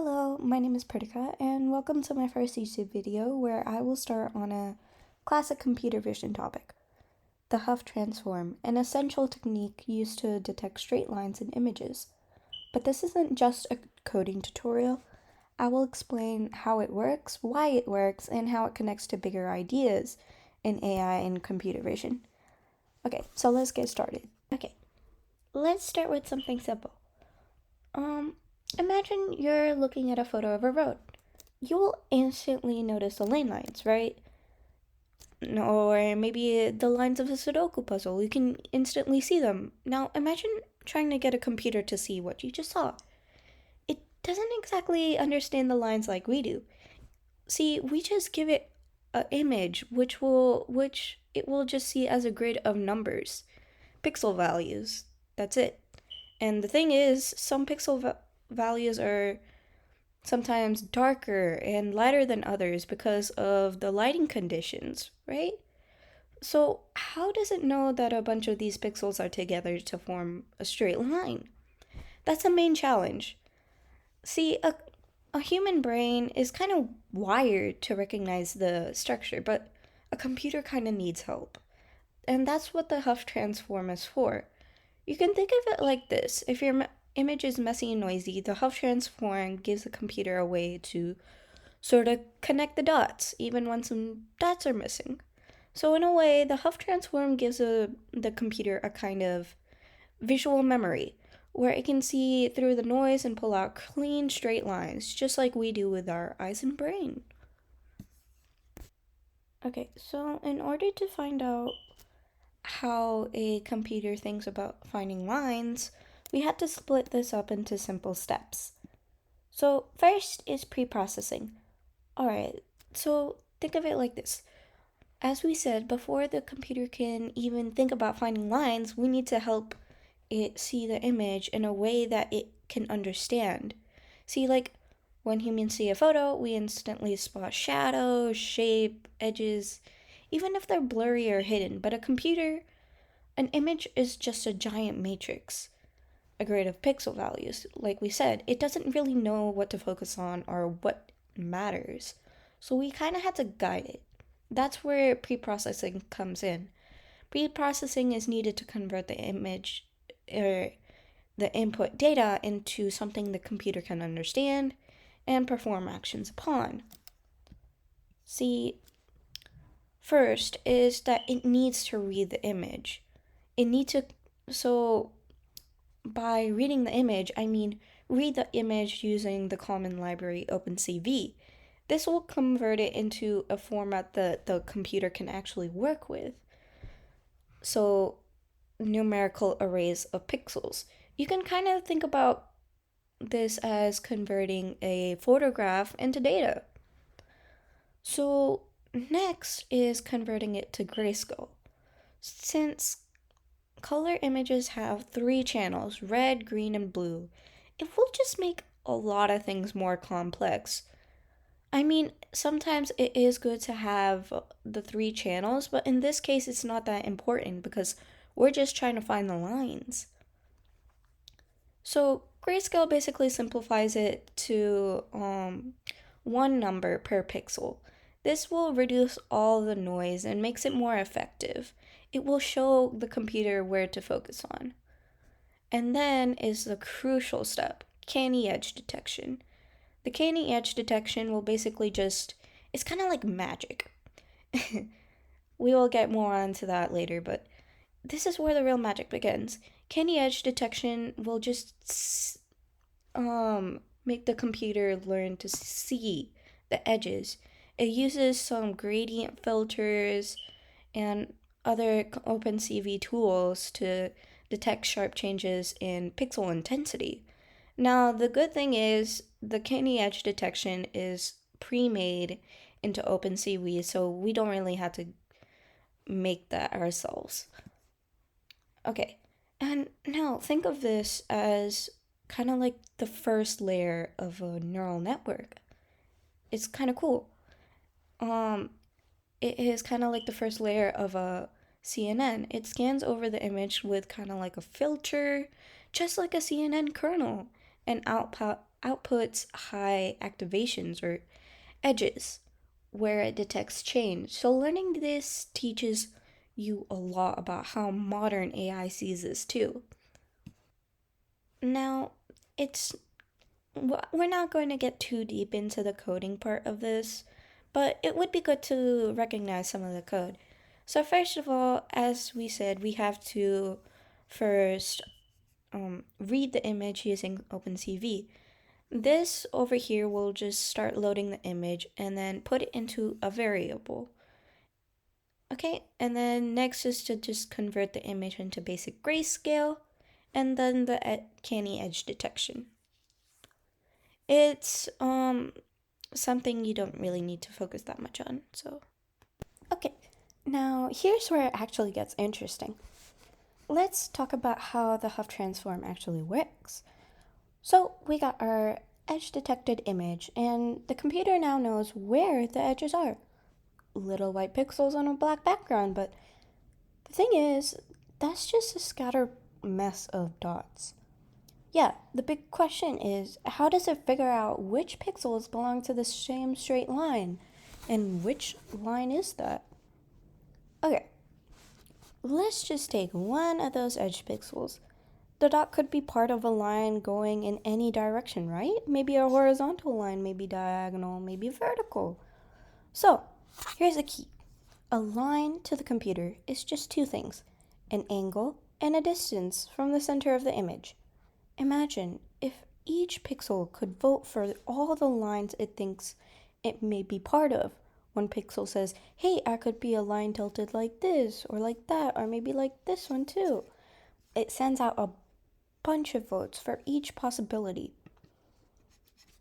Hello, my name is Pritika, and welcome to my first YouTube video where I will start on a classic computer vision topic, the Hough Transform, an essential technique used to detect straight lines in images. But this isn't just a coding tutorial. I will explain how it works, why it works, and how it connects to bigger ideas in AI and computer vision. Okay, so let's get started. Okay, let's start with something simple. Um, Imagine you're looking at a photo of a road. You'll instantly notice the lane lines, right? Or maybe the lines of a Sudoku puzzle. You can instantly see them. Now, imagine trying to get a computer to see what you just saw. It doesn't exactly understand the lines like we do. See, we just give it an image which it will just see as a grid of numbers, pixel values. That's it. And the thing is, some values are sometimes darker and lighter than others because of the lighting conditions, right? So, how does it know that a bunch of these pixels are together to form a straight line? That's the main challenge. See, a human brain is kind of wired to recognize the structure, but a computer kind of needs help. And that's what the Hough transform is for. You can think of it like this: if your image is messy and noisy, the Hough transform gives the computer a way to sort of connect the dots, even when some dots are missing. So, in a way, the Hough transform gives the computer a kind of visual memory where it can see through the noise and pull out clean, straight lines, just like we do with our eyes and brain. Okay, so in order to find out how a computer thinks about finding lines, we had to split this up into simple steps. So, first is pre processing. Alright, so think of it like this. As we said, before the computer can even think about finding lines, we need to help it see the image in a way that it can understand. See, like when humans see a photo, we instantly spot shadows, shape, edges, even if they're blurry or hidden. But a computer, an image is just a giant matrix, a grid of pixel values. Like we said, it doesn't really know what to focus on or what matters. So we kind of had to guide it. That's where pre-processing comes in. Pre-processing is needed to convert the image or the input data into something the computer can understand and perform actions upon. See, first is that it needs to read the image. It needs to, so by reading the image, I mean read the image using the common library OpenCV. This will convert it into a format that the computer can actually work with. So, numerical arrays of pixels. You can kind of think about this as converting a photograph into data. So, next is converting it to grayscale. Since color images have three channels, red, green, and blue, it will just make a lot of things more complex. I mean, sometimes it is good to have the three channels, but in this case, it's not that important because we're just trying to find the lines. So, grayscale basically simplifies it to one number per pixel. This will reduce all the noise and makes it more effective. It will show the computer where to focus on. And then is the crucial step, canny edge detection. The canny edge detection will basically just, it's kind of like magic. We will get more onto that later, but this is where the real magic begins. Canny edge detection will just make the computer learn to see the edges. It uses some gradient filters and other OpenCV tools to detect sharp changes in pixel intensity. Now, the good thing is the canny edge detection is pre-made into OpenCV, so we don't really have to make that ourselves. Okay, and now think of this as kind of like the first layer of a neural network. It's kind of cool. Um, it is kind of like the first layer of a CNN. It scans over the image with kind of like a filter, just like a CNN kernel, and outputs high activations or edges where it detects change. So learning this teaches you a lot about how modern AI sees this too. Now, it's we're not going to get too deep into the coding part of this, but it would be good to recognize some of the code. So first of all, as we said, we have to first read the image using OpenCV. This over here will just start loading the image and then put it into a variable. Okay, and then next is to just convert the image into basic grayscale, and then the canny edge detection. It's something you don't really need to focus that much on. So, okay, now here's where it actually gets interesting. Let's talk about how the Hough Transform actually works. So we got our edge detected image, and the computer now knows where the edges are. Little white pixels on a black background, but the thing is, that's just a scattered mess of dots. Yeah, the big question is how does it figure out which pixels belong to the same straight line? And which line is that? Okay, let's just take one of those edge pixels. The dot could be part of a line going in any direction, right? Maybe a horizontal line, maybe diagonal, maybe vertical. So, here's the key. A line to the computer is just two things, an angle and a distance from the center of the image. Imagine if each pixel could vote for all the lines it thinks it may be part of. One pixel says, hey, I could be a line tilted like this, or like that, or maybe like this one too. It sends out a bunch of votes for each possibility.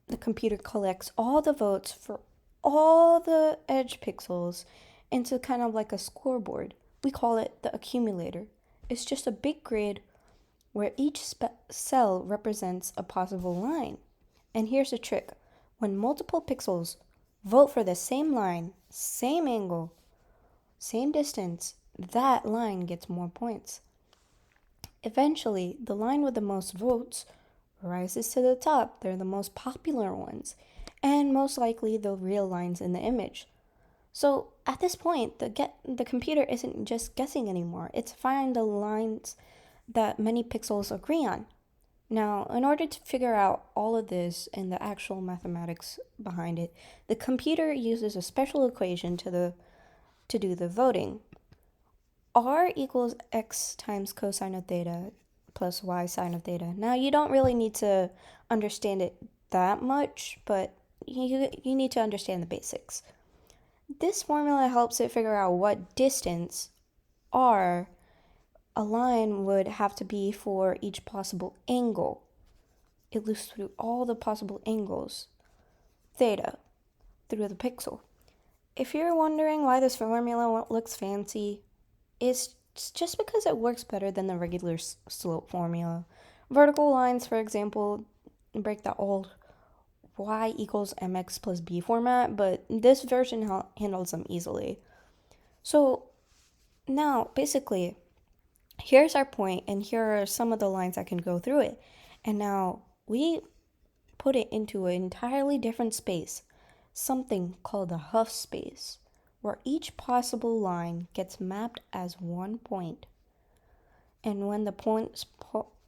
The computer collects all the votes for all the edge pixels into kind of like a scoreboard. We call it the accumulator. It's just a big grid where each cell represents a possible line. And here's the trick. When multiple pixels vote for the same line, same angle, same distance, that line gets more points. Eventually, the line with the most votes rises to the top. They're the most popular ones, and most likely the real lines in the image. So at this point, the computer isn't just guessing anymore. It's finding the lines that many pixels agree on. Now, in order to figure out all of this and the actual mathematics behind it, the computer uses a special equation to do the voting. R equals x times cosine of theta plus y sine of theta. Now, you don't really need to understand it that much, but you need to understand the basics. This formula helps it figure out what distance r a line would have to be for each possible angle. It looks through all the possible angles, theta, through the pixel. If you're wondering why this formula looks fancy, it's just because it works better than the regular slope formula. Vertical lines, for example, break that old y equals mx plus b format, but this version handles them easily. So now, basically, here's our point, and here are some of the lines that can go through it. And now we put it into an entirely different space, something called the Hough space, where each possible line gets mapped as one point. And when the points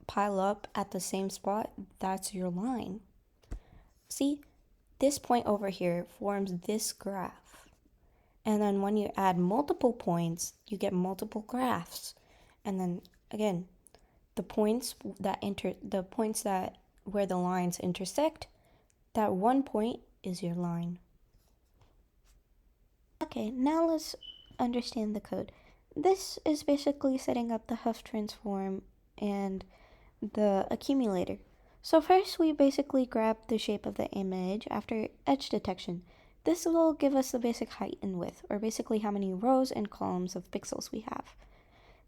pile up at the same spot, that's your line. See, this point over here forms this graph. And then when you add multiple points, you get multiple graphs. And then again, the points that where the lines intersect, that one point is your line. Okay, now let's understand the code. This is basically setting up the Hough Transform and the accumulator. So first we basically grab the shape of the image after edge detection. This will give us the basic height and width, or basically how many rows and columns of pixels we have.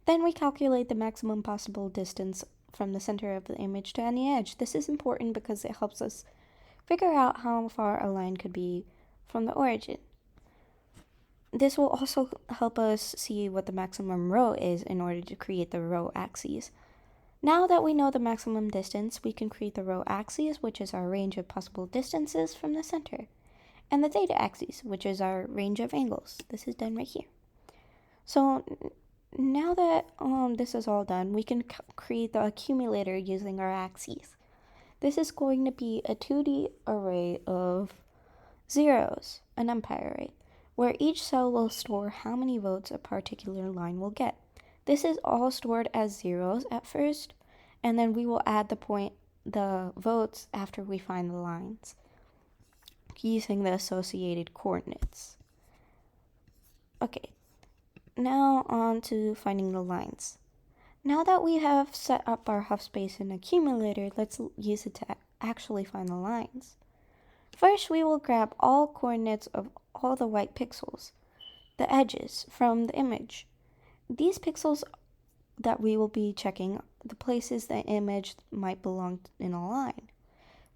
Then we calculate the maximum possible distance from the center of the image to any edge. This is important because it helps us figure out how far a line could be from the origin. This will also help us see what the maximum row is in order to create the row axes. Now that we know the maximum distance, we can create the rho axis, which is our range of possible distances from the center, and the theta axis, which is our range of angles. This is done right here. So now that this is all done, we can create the accumulator using our axes. This is going to be a 2D array of zeros, a numpy array, where each cell will store how many votes a particular line will get. This is all stored as zeros at first, and then we will add the votes after we find the lines using the associated coordinates. Okay, now on to finding the lines. Now that we have set up our Hough space and accumulator, let's use it to actually find the lines. First, we will grab all coordinates of all the white pixels, the edges, from the image. These pixels that we will be checking, the places the image might belong in a line.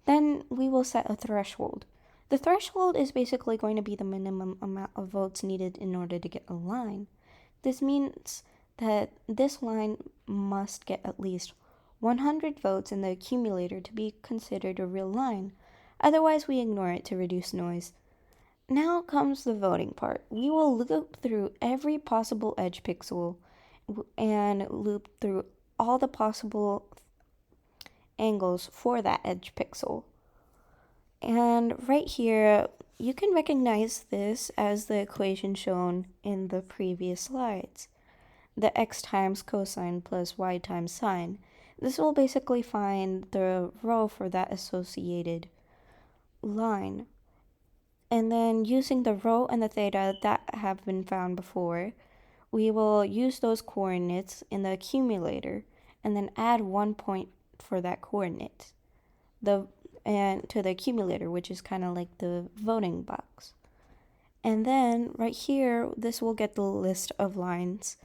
Then we will set a threshold. The threshold is basically going to be the minimum amount of votes needed in order to get a line. This means that this line must get at least 100 votes in the accumulator to be considered a real line. Otherwise, we ignore it to reduce noise. Now comes the voting part. We will loop through every possible edge pixel and loop through all the possible angles for that edge pixel. And right here, you can recognize this as the equation shown in the previous slides. The x times cosine plus y times sine. This will basically find the rho for that associated line. And then using the rho and the theta that have been found before, we will use those coordinates in the accumulator and then add 1 point for that coordinate and to the accumulator, which is kind of like the voting box. And then right here, this will get the list of lines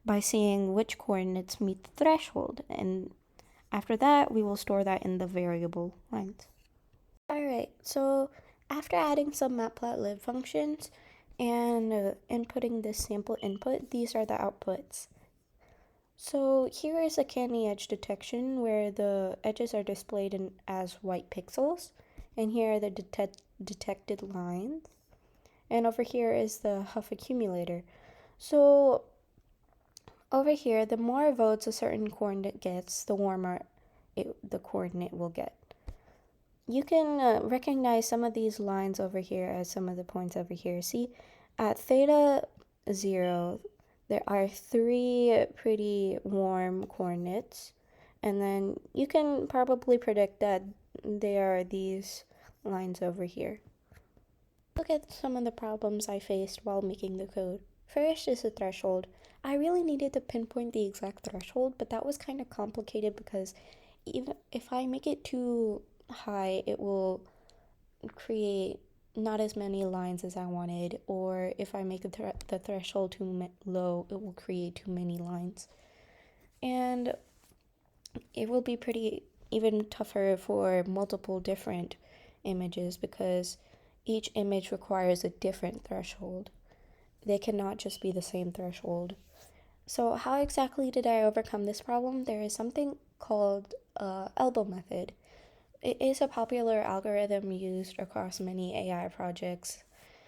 by seeing which coordinates meet the threshold, and after that we will store that in the variable lines. Alright, so after adding some matplotlib functions and inputting this sample input, these are the outputs. So here is a candy edge detection where the edges are displayed as white pixels, and here are the detected lines, and over here is the Hough accumulator. So over here, the more votes a certain coordinate gets, the warmer the coordinate will get. You can recognize some of these lines over here as some of the points over here. See, at theta 0, there are 3 pretty warm coordinates, and then you can probably predict that there are these lines over here. Look at some of the problems I faced while making the code. First is the threshold. I really needed to pinpoint the exact threshold, but that was kind of complicated because even if I make it too high, it will create not as many lines as I wanted, or if I make the threshold too low, it will create too many lines. And it will be pretty even tougher for multiple different images because each image requires a different threshold. They cannot just be the same threshold. So how exactly did I overcome this problem? There is something called elbow method. It is a popular algorithm used across many AI projects.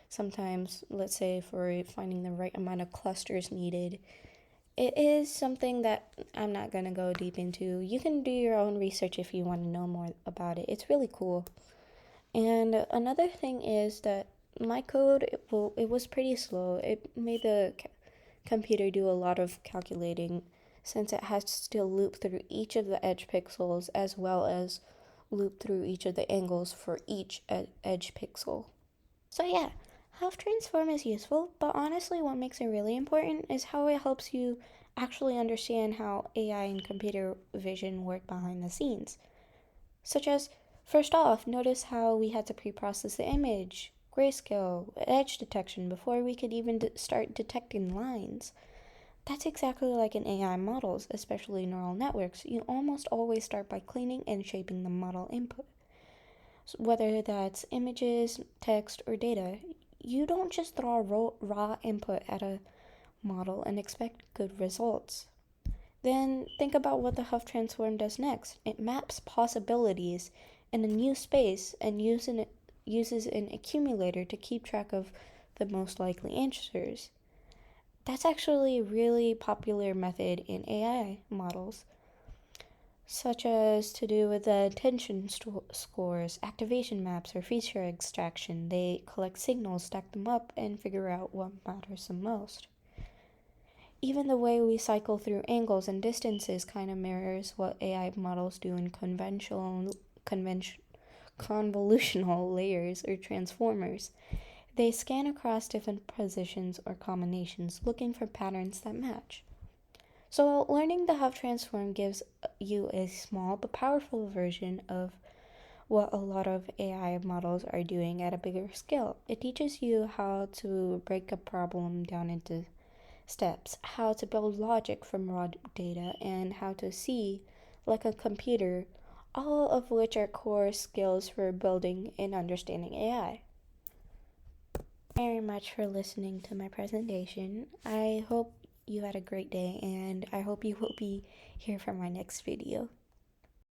Sometimes, let's say for finding the right amount of clusters needed. It is something that I'm not going to go deep into. You can do your own research if you want to know more about it. It's really cool. And another thing is that my code, it was pretty slow. It made the computer do a lot of calculating since it has to still loop through each of the edge pixels as well as loop through each of the angles for each edge pixel. So yeah, Hough Transform is useful, but honestly what makes it really important is how it helps you actually understand how AI and computer vision work behind the scenes. Such as, first off, notice how we had to pre-process the image, grayscale, edge detection before we could even start detecting lines. That's exactly like in AI models, especially neural networks. You almost always start by cleaning and shaping the model input. So whether that's images, text, or data, you don't just throw raw input at a model and expect good results. Then think about what the Hough Transform does next. It maps possibilities in a new space and uses an accumulator to keep track of the most likely answers. That's actually a really popular method in AI models, such as to do with the scores, activation maps, or feature extraction. They collect signals, stack them up, and figure out what matters the most. Even the way we cycle through angles and distances kind of mirrors what AI models do in convention, convolutional layers or transformers. They scan across different positions or combinations, looking for patterns that match. So, learning the Hough Transform gives you a small but powerful version of what a lot of AI models are doing at a bigger scale. It teaches you how to break a problem down into steps, how to build logic from raw data, and how to see like a computer, all of which are core skills for building and understanding AI. Very much for listening to my presentation. I hope you had a great day, and I hope you will be here for my next video.